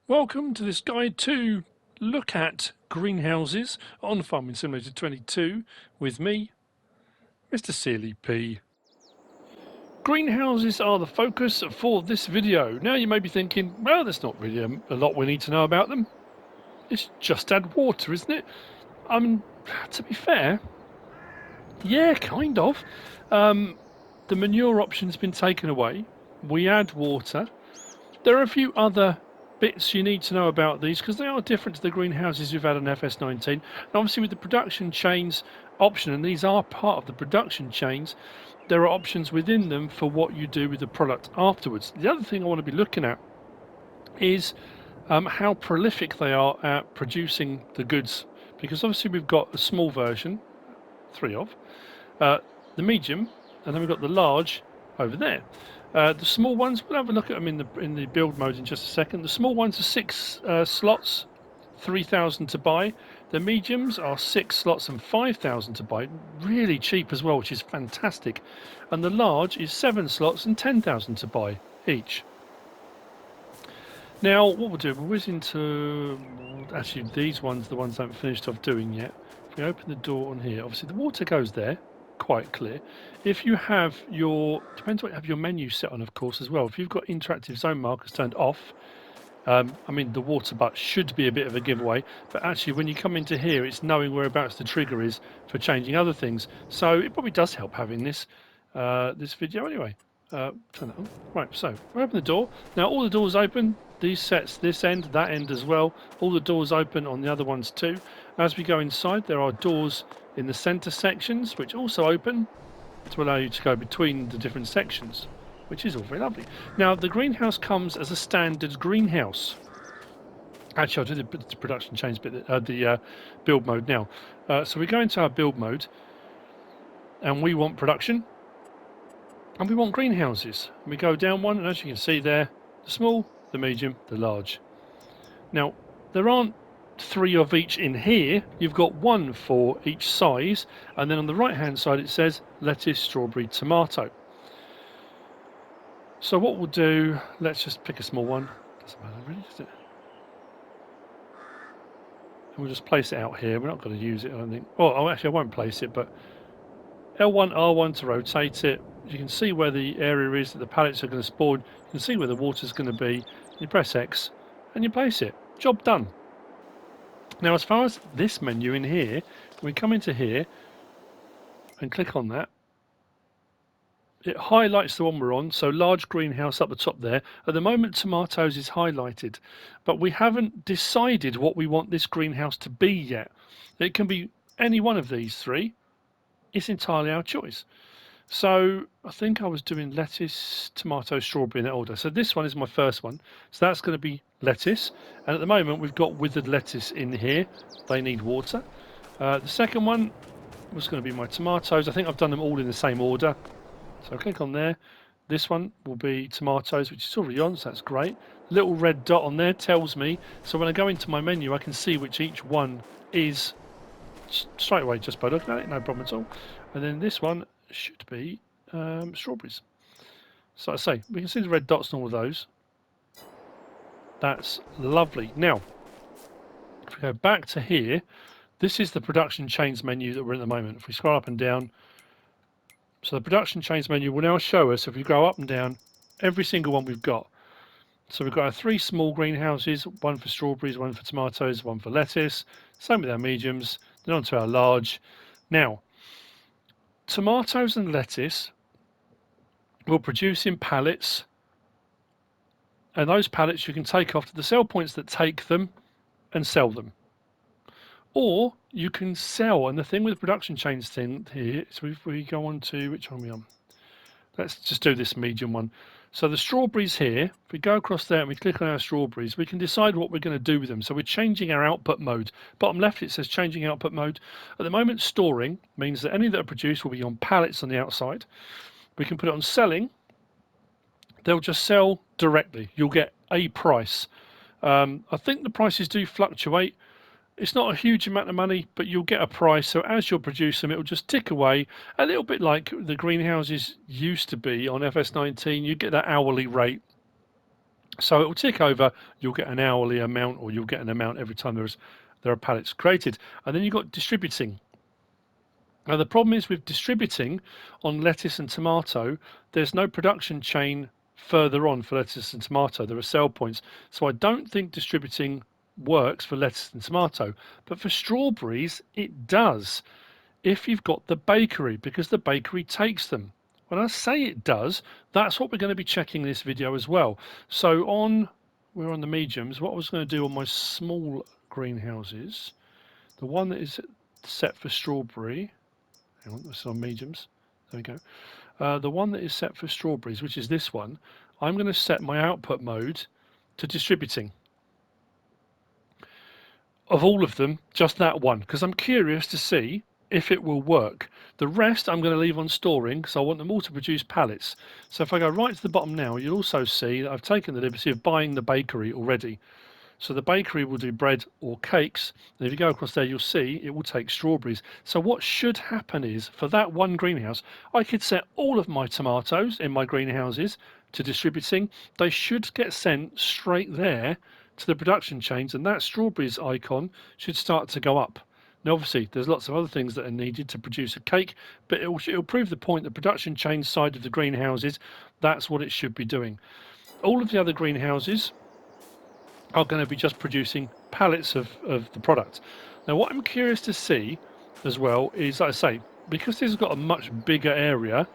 Welcome to this guide to look at greenhouses on Farming Simulator 22 with me, MrSealyp. Greenhouses are the focus for this video. Now you may be thinking, well, there's not really a lot we need to know about them. It's just add water, isn't it? To be fair, yeah, kind of. The manure option's been taken away. We add water. There are a few other bits you need to know about these because they are different to the greenhouses you've had on FS19. And obviously with the production chains option, and these are part of the production chains, there are options within them for what you do with the product afterwards. The other thing I want to be looking at is how prolific they are at producing the goods, because obviously we've got a small version, the medium, and then we've got the large over there. The small ones, we'll have a look at them in the build mode in just a second. The small ones are 6 slots, 3,000 to buy. The mediums are 6 slots and 5,000 to buy. Really cheap as well, which is fantastic. And the large is 7 slots and 10,000 to buy each. Now, what we'll do, we'll whiz into actually these ones, the ones I haven't finished off doing yet. If we open the door on here, obviously the water goes there. Quite clear. If you have depends what you have your menu set on, of course, as well. If you've got interactive zone markers turned off, the water butt should be a bit of a giveaway, but actually when you come into here, it's knowing whereabouts the trigger is for changing other things. So it probably does help having this video anyway. Turn that on. Right, so we open the door. Now all the doors open. These sets, this end, that end as well. All the doors open on the other ones too. As we go inside, there are doors in the center sections which also open to allow you to go between the different sections, which is all very lovely. Now the greenhouse comes as a standard greenhouse. Actually, I'll do the production change bit, the build mode now. So we go into our build mode and we want production and we want greenhouses. We go down one, and as you can see there, the small, the medium, the large. Now there aren't 3 of each in here, you've got 1 for each size, and then on the right hand side it says lettuce, strawberry, tomato. So what we'll do, let's just pick a small one, doesn't matter really, does it? And we'll just place it out here. We're not going to use it, I don't think. Oh, actually I won't place it, but L1, R1 to rotate it. You can see where the area is that the pallets are going to spawn. You can see where the water's going to be. You press X and you place it. Job done. Now as far as this menu in here, we come into here and click on that. It highlights the one we're on, so large greenhouse up the top there. At the moment tomatoes is highlighted, but we haven't decided what we want this greenhouse to be yet. It can be any one of these 3. It's entirely our choice. So I think I was doing lettuce, tomato, strawberry in that order. So this one is my first one. So that's going to be lettuce. And at the moment we've got withered lettuce in here. They need water. The second one was going to be my tomatoes. I think I've done them all in the same order. So click on there. This one will be tomatoes, which is already on, so that's great. Little red dot on there tells me. So when I go into my menu, I can see which each one is straight away just by looking at it. No problem at all. And then this one should be strawberries. So I say, we can see the red dots on all of those. That's lovely. Now, if we go back to here, this is the production chains menu that we're in at the moment. If we scroll up and down, so the production chains menu will now show us, if we go up and down, every single one we've got. So we've got our 3 small greenhouses, 1 for strawberries, 1 for tomatoes, 1 for lettuce. Same with our mediums, then on to our large. Now, tomatoes and lettuce will produce in pallets, and those pallets you can take off to the sell points that take them and sell them. Or you can sell, and the thing with the production chains thing here is if we go on to, which one are we on? Let's just do this medium one. So the strawberries here, if we go across there and we click on our strawberries, we can decide what we're going to do with them. So we're changing our output mode. Bottom left it says changing output mode. At the moment storing means that any that are produced will be on pallets on the outside. We can put it on selling. They'll just sell directly. You'll get a price. I think the prices do fluctuate. It's not a huge amount of money, but you'll get a price. So as you'll produce them, it'll just tick away a little bit like the greenhouses used to be on FS19. You get that hourly rate. So it will tick over, you'll get an hourly amount, or you'll get an amount every time there are pallets created. And then you've got distributing. Now the problem is with distributing on lettuce and tomato, there's no production chain further on for lettuce and tomato. There are sell points. So I don't think distributing works for lettuce and tomato, but for strawberries it does if you've got the bakery, because the bakery takes them. When I say it does, that's what we're going to be checking in this video as well. So we're on the mediums. What I was going to do on my small greenhouses, the one that is set for strawberry, hang on, this is on mediums, there we go. The one that is set for strawberries, which is this one, I'm going to set my output mode to distributing. Of all of them, just that one, because I'm curious to see if it will work. The rest I'm going to leave on storing because I want them all to produce pallets. So if I go right to the bottom now, you'll also see that I've taken the liberty of buying the bakery already. So the bakery will do bread or cakes, and if you go across there you'll see it will take strawberries. So what should happen is, for that one greenhouse, I could set all of my tomatoes in my greenhouses to distributing. They should get sent straight there to the production chains, and that strawberries icon should start to go up. Now obviously there's lots of other things that are needed to produce a cake, but it'll prove the point. The production chain side of the greenhouses, that's what it should be doing. All of the other greenhouses are going to be just producing pallets of the product. Now what I'm curious to see as well is, like I say, because this has got a much bigger area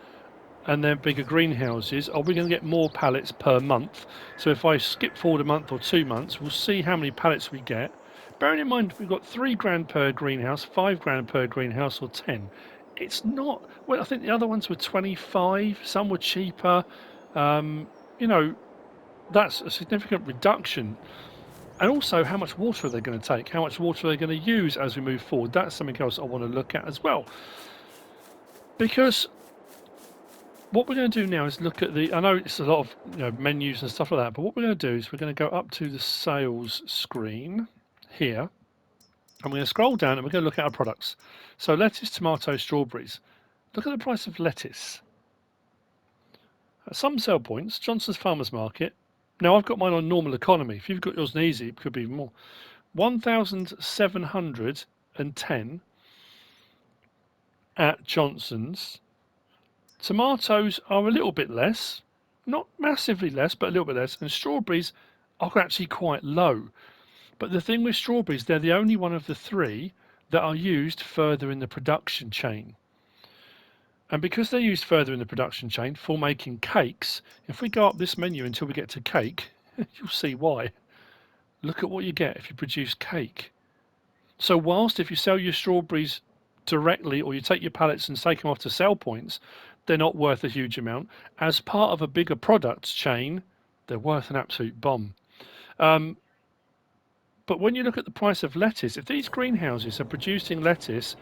and they're bigger greenhouses, are we going to get more pallets per month? So if I skip forward a month or 2 months, we'll see how many pallets we get. Bearing in mind we've got £3 per greenhouse, £5 per greenhouse, or 10. It's not, well, I think the other ones were 25, some were cheaper. You know, that's a significant reduction. And also, how much water are they going to take? How much water are they going to use as we move forward? That's something else I want to look at as well. Because what we're going to do now is look at I know it's a lot of menus and stuff like that, but what we're going to do is we're going to go up to the sales screen here, and we're going to scroll down and we're going to look at our products. So lettuce, tomato, strawberries. Look at the price of lettuce. At some sell points, Johnson's Farmers Market. Now I've got mine on normal economy. If you've got yours on easy, it could be even more. 1,710 at Johnson's. Tomatoes are a little bit less, not massively less, but a little bit less. And strawberries are actually quite low. But the thing with strawberries, they're the only one of the three that are used further in the production chain. And because they're used further in the production chain for making cakes, if we go up this menu until we get to cake, you'll see why. Look at what you get if you produce cake. So whilst if you sell your strawberries directly, or you take your pallets and take them off to sell points, they're not worth a huge amount. As part of a bigger products chain, they're worth an absolute bomb. But when you look at the price of lettuce, if these greenhouses are producing lettuce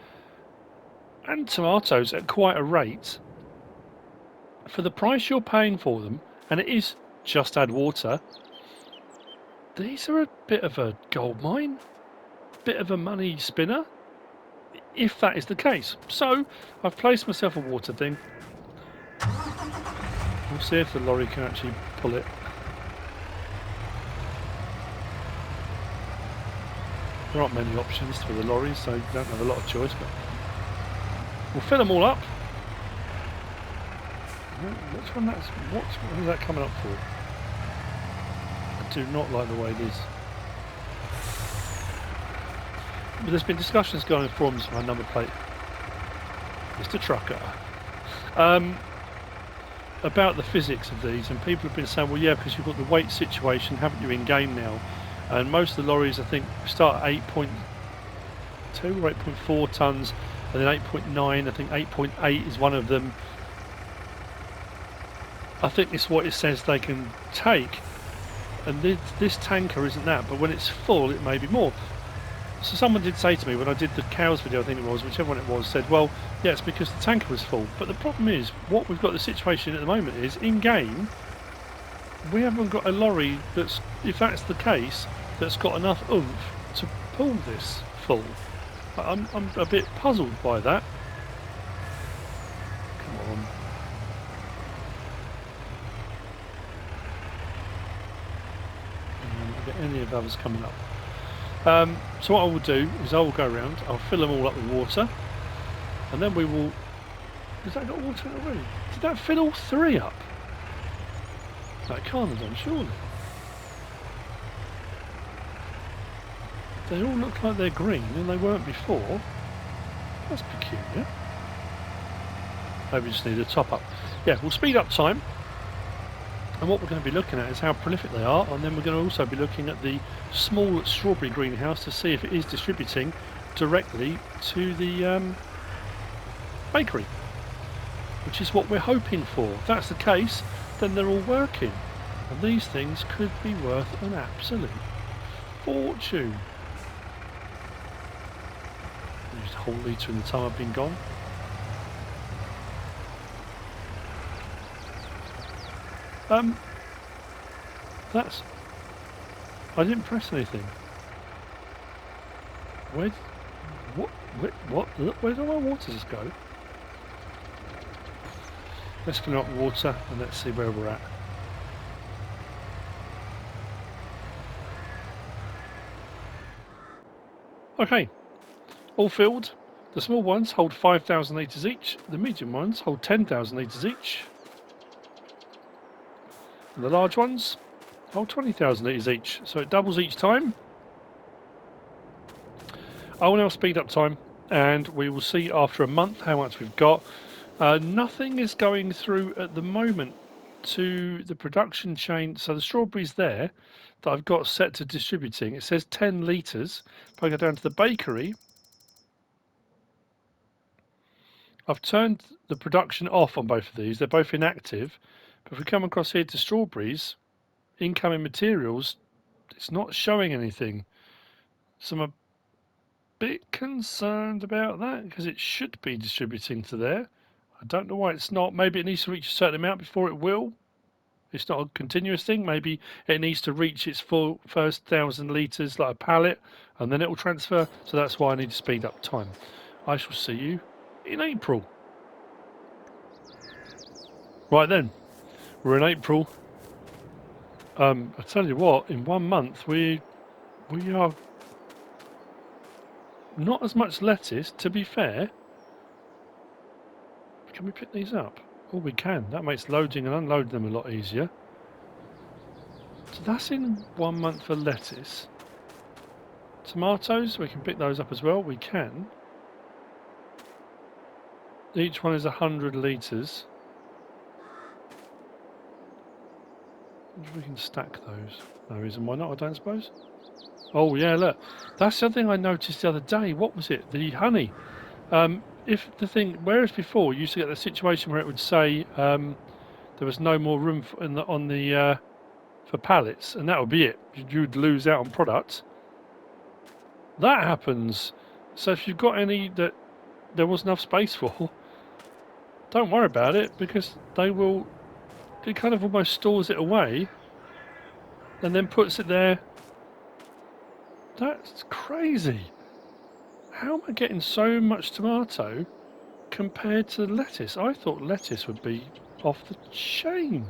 and tomatoes at quite a rate, for the price you're paying for them, and it is just add water, these are a bit of a gold mine, a bit of a money spinner, if that is the case. So I've placed myself a water thing. We'll see if the lorry can actually pull it. There aren't many options for the lorries, so you don't have a lot of choice, but we'll fill them all up. Which one what is that coming up for? I do not like the way it is. But there's been discussions going on forums for my number plate, Mr. Trucker, about the physics of these, and people have been saying, well, yeah, because you've got the weight situation, haven't you, in game now? And most of the lorries, I think, start at 8.2 or 8.4 tons, and then 8.9. I think 8.8 is one of them. I think it's what it says they can take, and this tanker isn't that, but when it's full, it may be more. So someone did say to me when I did the cows video, I think it was, whichever one it was, said, well, yeah, it's because the tanker was full. But the problem is, what we've got the situation at the moment is, in game, we haven't got a lorry that's, if that's the case, that's got enough oomph to pull this full. I'm a bit puzzled by that. Come on. get any of the others coming up. So what I will do is I will go around, I'll fill them all up with water, and then we will... Has that got water in it already? Did that fill all 3 up? No, it can't have done, surely. They all look like they're green and they weren't before. That's peculiar. Maybe we just need a top up. Yeah, we'll speed up time. And what we're going to be looking at is how prolific they are, and then we're going to also be looking at the small strawberry greenhouse to see if it is distributing directly to the bakery, which is what we're hoping for. If that's the case, then they're all working, and these things could be worth an absolute fortune. Used a whole litre in the time I've been gone. That's... I didn't press anything. Where did all my water just go? Let's fill up water and let's see where we're at. Okay, all filled. The small ones hold 5,000 litres each, the medium ones hold 10,000 litres each, and the large ones hold 20,000 litres each, so it doubles each time. I will now speed up time, and we will see after a month how much we've got. Nothing is going through at the moment to the production chain, so the strawberries there that I've got set to distributing, it says 10 litres. If I go down to the bakery, I've turned the production off on both of these, they're both inactive, but if we come across here to strawberries, incoming materials, it's not showing anything. So I'm a bit concerned about that, because it should be distributing to there. I don't know why it's not. Maybe it needs to reach a certain amount before it will. It's not a continuous thing. Maybe it needs to reach its full first 1,000 litres like a pallet, and then it will transfer. So that's why I need to speed up time. I shall see you in April. Right then, we're in April. I tell you what, in 1 month we are not as much lettuce, to be fair. Can we pick these up? Oh, we can. That makes loading and unloading them a lot easier. So that's in 1 month for lettuce. Tomatoes, we can pick those up as well. We can. Each one is 100 litres. If we can stack those. No reason why not, I don't suppose. Oh yeah, look. That's the other thing I noticed the other day. What was it? The honey. If the thing, whereas before you used to get the situation where it would say there was no more room for pallets, and that would be it. You'd lose out on product. That happens. So if you've got any that there was enough space for, don't worry about it, because it kind of almost stores it away and then puts it there. That's crazy. How am I getting so much tomato compared to lettuce? I thought lettuce would be off the chain.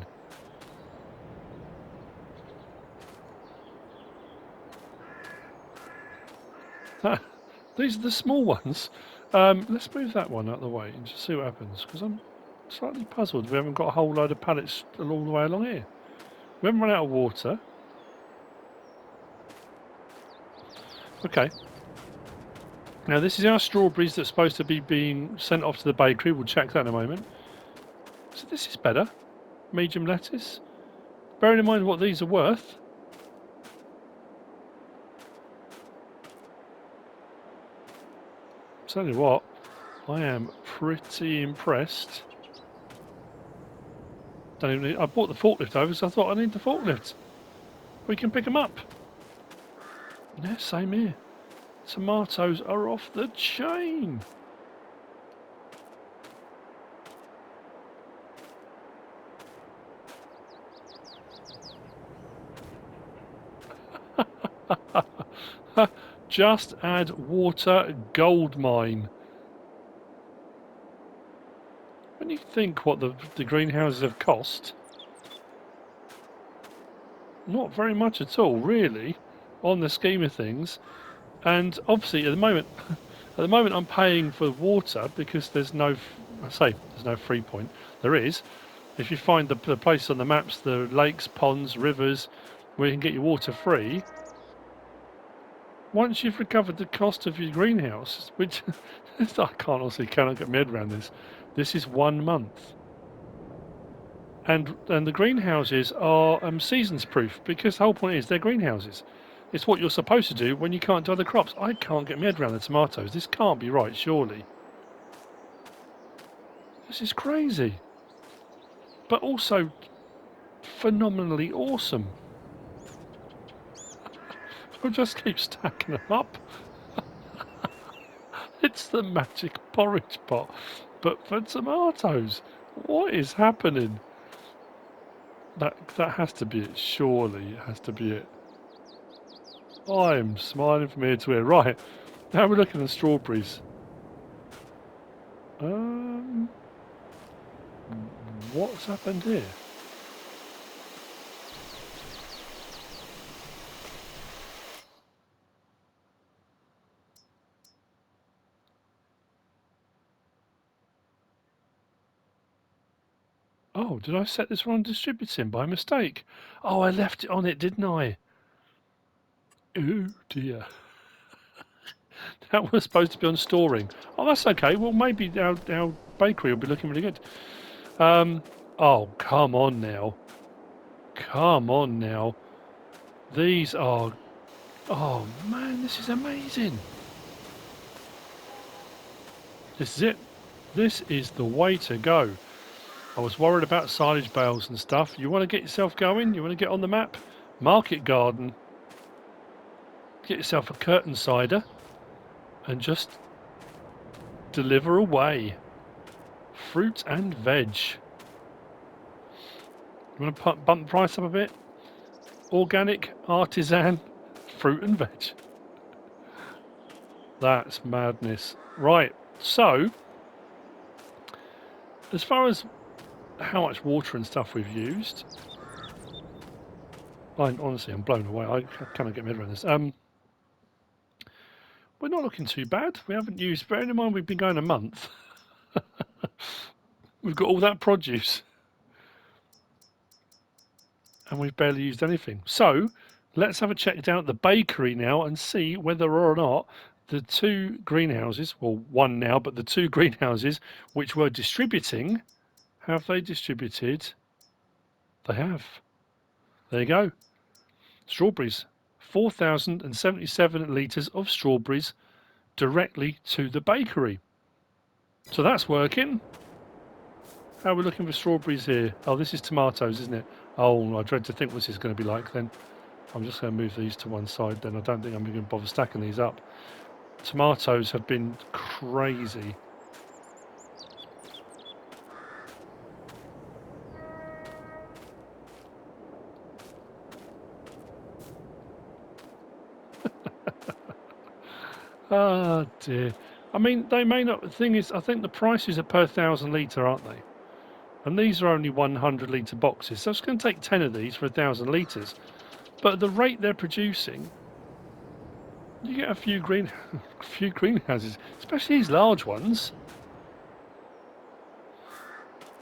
These are the small ones. Let's move that one out of the way and just see what happens, because I'm slightly puzzled. We haven't got a whole load of pallets all the way along here. We haven't run out of water. Okay. Now this is our strawberries that's supposed to be being sent off to the bakery. We'll check that in a moment. So this is better. Medium lettuce. Bearing in mind what these are worth. Tell you what, I am pretty impressed. I bought the forklift over, so I thought I need the forklift. We can pick them up. Yeah, same here. Tomatoes are off the chain. Just add water, gold mine. When you think what the greenhouses have cost, not very much at all, really, on the scheme of things. And obviously, at the moment, I'm paying for water because there's no, there's no free point. There is. If you find the place on the maps, the lakes, ponds, rivers, where you can get your water free, once you've recovered the cost of your greenhouse, which I cannot get my head around this. This is 1 month. And the greenhouses are seasons proof because the whole point is they're greenhouses. It's what you're supposed to do when you can't do other crops. I can't get my head around the tomatoes. This can't be right, surely. This is crazy. But also phenomenally awesome. I'll just keep stacking them up. It's the magic porridge pot, but for tomatoes. What is happening? That has to be it. Surely it has to be it. I'm smiling from ear to ear. Right, now we're looking at strawberries. What's happened here? Oh, did I set this one on distributing by mistake? Oh, I left it on it, didn't I? Oh dear. That was supposed to be on storing. Oh, that's okay. Well, maybe our bakery will be looking really good. Oh, come on now. Come on now. These are... Oh, man, this is amazing. This is it. This is the way to go. I was worried about silage bales and stuff. You want to get yourself going? You want to get on the map? Market garden. Get yourself a curtain cider and just deliver away. Fruit and veg. You want to bump the price up a bit? Organic, artisan, fruit and veg. That's madness. Right, so as far as how much water and stuff we've used, honestly, I'm blown away. I cannot get my head around this. We're not looking too bad. We haven't used, bearing in mind we've been going a month. We've got all that produce and we've barely used anything. So let's have a check down at the bakery now and see whether or not the two greenhouses, well, one now, but the two greenhouses which were distributing, have they distributed? They have. There you go. Strawberries. 4,077 litres of strawberries directly to the bakery. So that's working. How are we looking for strawberries here? Oh, this is tomatoes, isn't it? Oh, I dread to think what this is going to be like then. I'm just going to move these to one side then. I don't think I'm going to bother stacking these up. Tomatoes have been crazy. Oh dear. I mean, they may not. The thing is, I think the prices are per 1,000 litre, aren't they? And these are only 100 litre boxes, so it's going to take 10 of these for 1,000 litres. But at the rate they're producing, you get a few greenhouses, especially these large ones.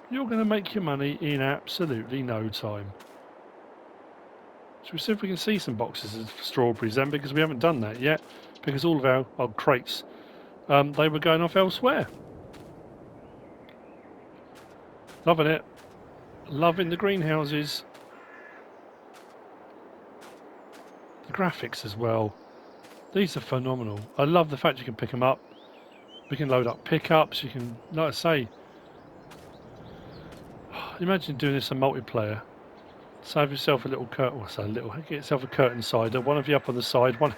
You're going to make your money in absolutely no time. Should we see if we can see some boxes of strawberries then, because we haven't done that yet, because all of our crates, they were going off elsewhere. Loving it. Loving the greenhouses. The graphics as well. These are phenomenal. I love the fact you can pick them up. We can load up pickups. You can, like I say, imagine doing this in multiplayer. Save yourself a little curtain. Well, say a little. Get yourself a curtain cider. One of you up on the side. One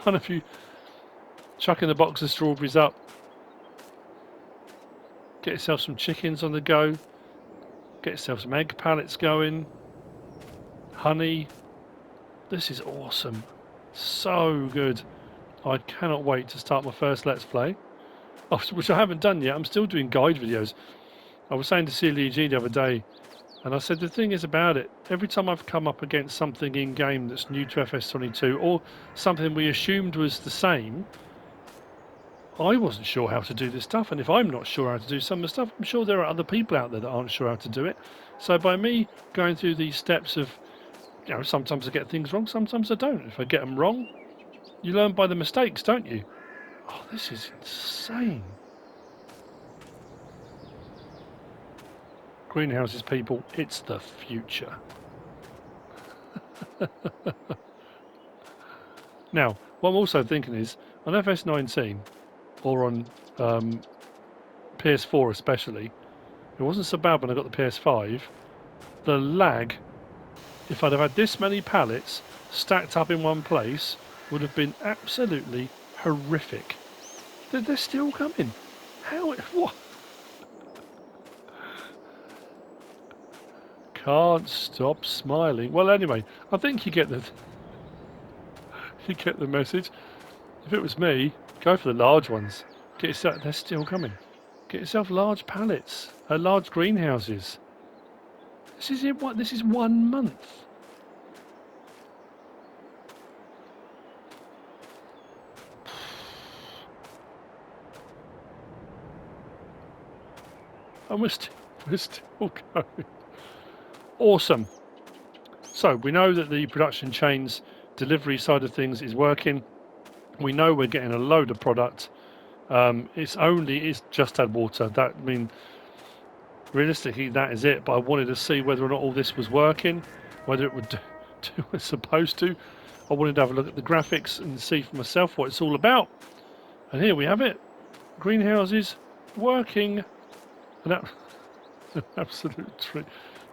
of you chucking the box of strawberries up. Get yourself some chickens on the go. Get yourself some egg pallets going. Honey. This is awesome. So good. I cannot wait to start my first Let's Play. Which I haven't done yet. I'm still doing guide videos. I was saying to Celia the other day, And I said the thing is about it, every time I've come up against something in game that's new to FS22 or something we assumed was the same, I wasn't sure how to do this stuff, and if I'm not sure how to do some of the stuff, I'm sure there are other people out there that aren't sure how to do it. So by me going through these steps of, you know, sometimes I get things wrong, sometimes I don't. If I get them wrong, you learn by the mistakes, don't you? Oh, this is insane. Greenhouses, people, it's the future. Now, what I'm also thinking is, on FS19, or on PS4 especially, it wasn't so bad when I got the PS5. The lag, if I'd have had this many pallets stacked up in one place, would have been absolutely horrific. They're still coming. How? What? Can't stop smiling. Well, anyway, I think you get the message. If it was me, go for the large ones. Get yourself. They're still coming. Get yourself large pallets, large greenhouses. This is it. What? This is 1 month. And we're still going. Awesome. So we know that the production chains delivery side of things is working. We know we're getting a load of product. It's just had water. That, I mean, realistically, that is it. But I wanted to see whether or not all this was working, whether it would do what it's supposed to. I wanted to have a look at the graphics and see for myself what it's all about. And here we have it. Greenhouses working. And that, an absolute treat.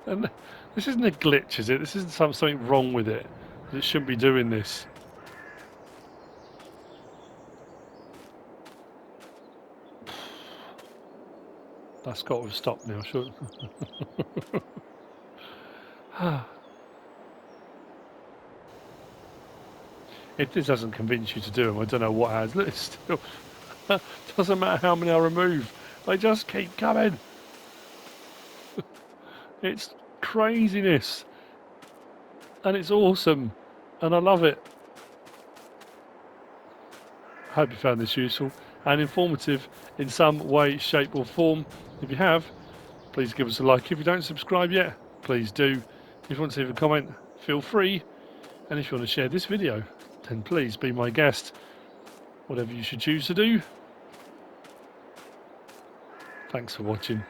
And this isn't a glitch, is it? This isn't something wrong with it. It shouldn't be doing this. That's got to stop now, shouldn't it? If this doesn't convince you to do them, I don't know what has. Look, it's still doesn't matter how many I remove, they just keep coming. It's craziness, and it's awesome, and I love it. I hope you found this useful and informative in some way, shape or form. If you have, please give us a like. If you don't subscribe yet, please do. If you want to leave a comment, feel free. And if you want to share this video, then please be my guest. Whatever you should choose to do. Thanks for watching.